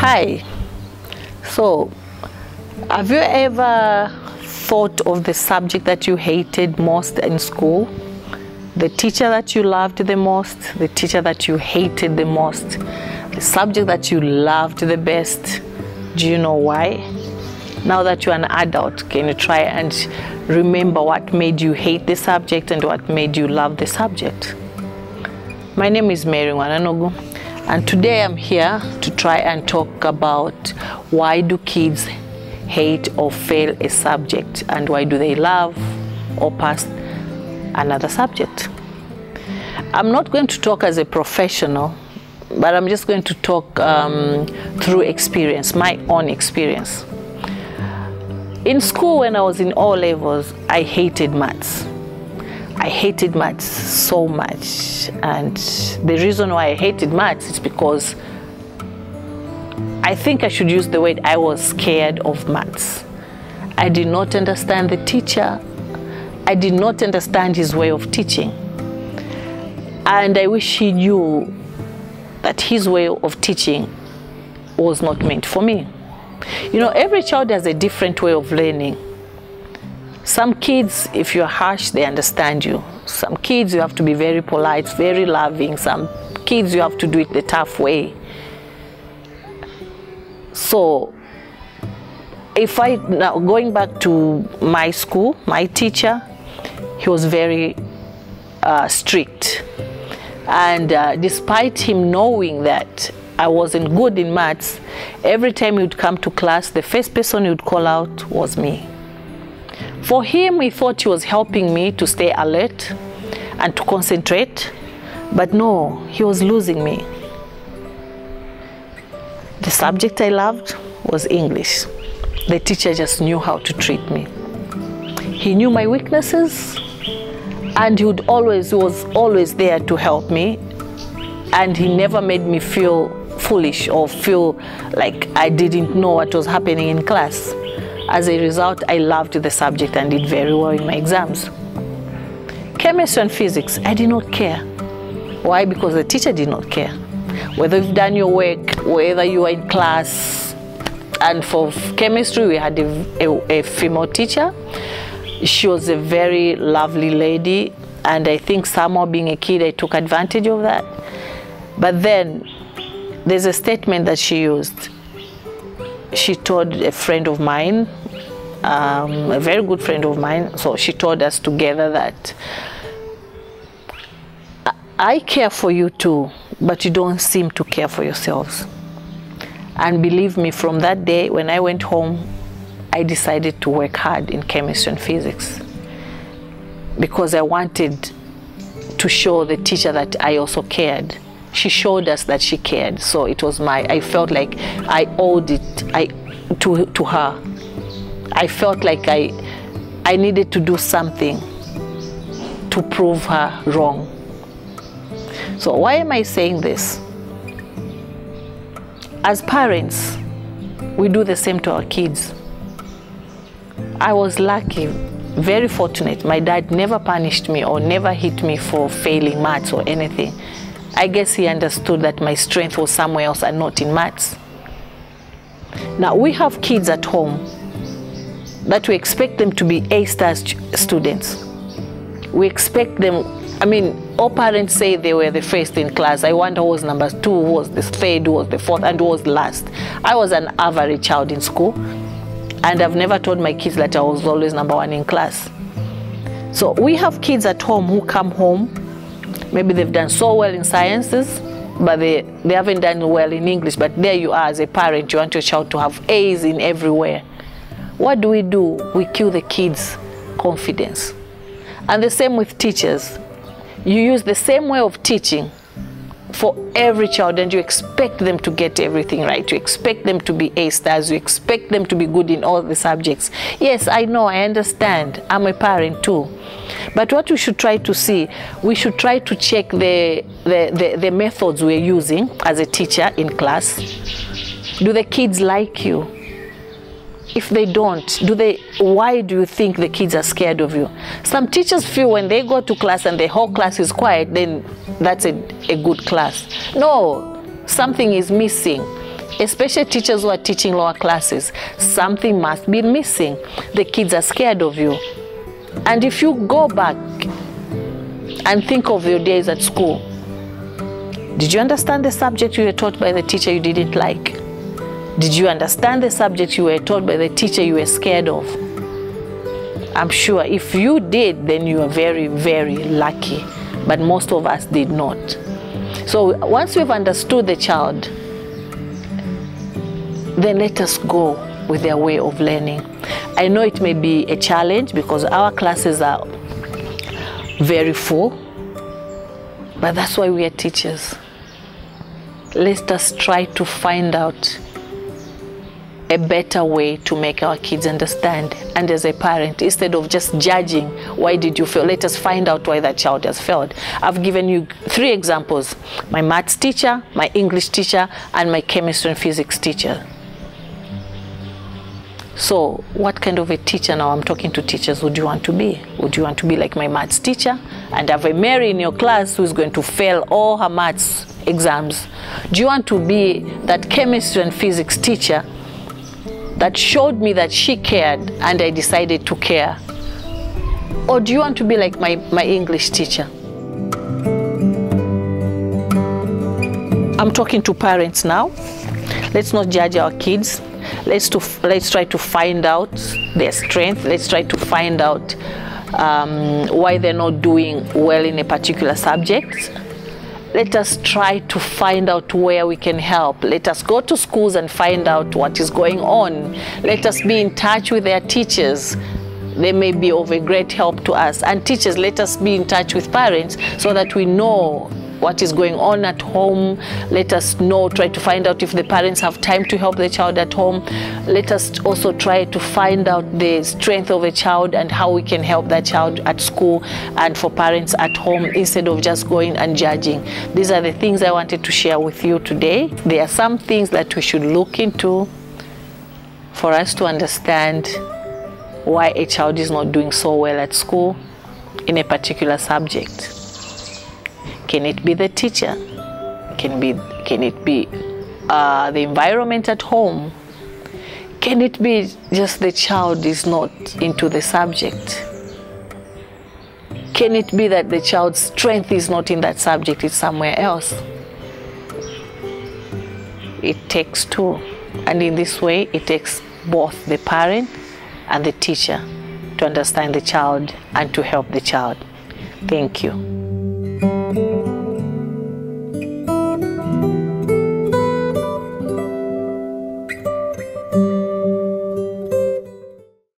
Hi. So, have you ever thought of the subject that you hated most in school? The teacher that you loved the most, the teacher that you hated the most, the subject that you loved the best. Do you know why? Now that you're an adult, can you try and remember what made you hate the subject and what made you love the subject? My name is Mary Wananogu, and today I'm here to try and talk about why do kids hate or fail a subject, and why do they love or pass another subject. I'm not going to talk as a professional, but I'm just going to talk through experience, my own experience. In school, when I was in O levels, I hated maths. I hated maths so much, and the reason why I hated maths is because I think I should use the word I was scared of maths. I did not understand the teacher. I did not understand his way of teaching. And I wish he knew that his way of teaching was not meant for me. You know, every child has a different way of learning. Some kids, if you're harsh, they understand you. Some kids, you have to be very polite, very loving. Some kids, you have to do it the tough way. So, now going back to my school, my teacher, he was very strict. And despite him knowing that I wasn't good in maths, every time he would come to class, the first person he would call out was me. For him, he thought he was helping me to stay alert and to concentrate, but no, he was losing me. The subject I loved was English. The teacher just knew how to treat me. He knew my weaknesses, and he was always there to help me, and he never made me feel foolish or feel like I didn't know what was happening in class. As a result, I loved the subject and did very well in my exams. Chemistry and physics, I did not care. Why? Because the teacher did not care. Whether you've done your work, whether you are in class. And for chemistry, we had a female teacher. She was a very lovely lady, and I think somehow being a kid, I took advantage of that. But then, there's a statement that she used. She told a friend of mine, a very good friend of mine, so she told us together that, I care for you too, but you don't seem to care for yourselves. And believe me, from that day, when I went home, I decided to work hard in chemistry and physics, because I wanted to show the teacher that I also cared. She showed us that she cared, so it was I felt like I owed it to her. I felt like I needed to do something to prove her wrong. So why am I saying this? As parents, we do the same to our kids. I was lucky, very fortunate. My dad never punished me or never hit me for failing maths or anything. I guess he understood that my strength was somewhere else and not in maths. Now, we have kids at home that we expect them to be A-star students. We expect them, I mean, all parents say they were the first in class. I wonder who was number 2, who was the third, who was the fourth, and who was last. I was an average child in school, and I've never told my kids that I was always number 1 in class. So we have kids at home who come home, maybe they've done so well in sciences, but they haven't done well in English. But there you are as a parent, you want your child to have A's in everywhere. What do? We kill the kids' confidence. And the same with teachers. You use the same way of teaching for every child, and you expect them to get everything right. You expect them to be A-stars. You expect them to be good in all the subjects. Yes, I know, I understand. I'm a parent too. But what we should try to see, we should try to check the methods we're using as a teacher in class. Do the kids like you? If they don't, why do you think the kids are scared of you? Some teachers feel when they go to class and the whole class is quiet, then that's a good class. No, something is missing. especially teachers who are teaching lower classes, something must be missing. The kids are scared of you. And if you go back and think of your days at school, did you understand the subject you were taught by the teacher you didn't like? Did you understand the subject you were taught by the teacher you were scared of? I'm sure if you did, then you are very, very lucky. But most of us did not. So once we've understood the child, then let us go with their way of learning. I know it may be a challenge because our classes are very full, but that's why we are teachers. Let us try to find out a better way to make our kids understand. And as a parent, instead of just judging, why did you fail? Let us find out why that child has failed. I've given you 3 examples: my maths teacher, my English teacher, and my chemistry and physics teacher. So what kind of a teacher, now I'm talking to teachers, would you want to be? Would you want to be like my maths teacher and have a Mary in your class who's going to fail all her maths exams? Do you want to be that chemistry and physics teacher that showed me that she cared and I decided to care? Or do you want to be like my English teacher? I'm talking to parents now. Let's not judge our kids. Let's try to find out their strength. Let's try to find out why they're not doing well in a particular subject. Let us try to find out where we can help. Let us go to schools and find out what is going on. Let us be in touch with their teachers. They may be of a great help to us. And teachers, let us be in touch with parents so that we know what is going on at home. Let us know, try to find out if the parents have time to help the child at home. Let us also try to find out the strength of a child and how we can help that child at school and for parents at home, instead of just going and judging. These are the things I wanted to share with you today. There are some things that we should look into for us to understand why a child is not doing so well at school in a particular subject. Can it be the teacher? Can it be the environment at home? Can it be just the child is not into the subject? Can it be that the child's strength is not in that subject, it's somewhere else? It takes 2. And in this way, it takes both the parent and the teacher to understand the child and to help the child. Thank you.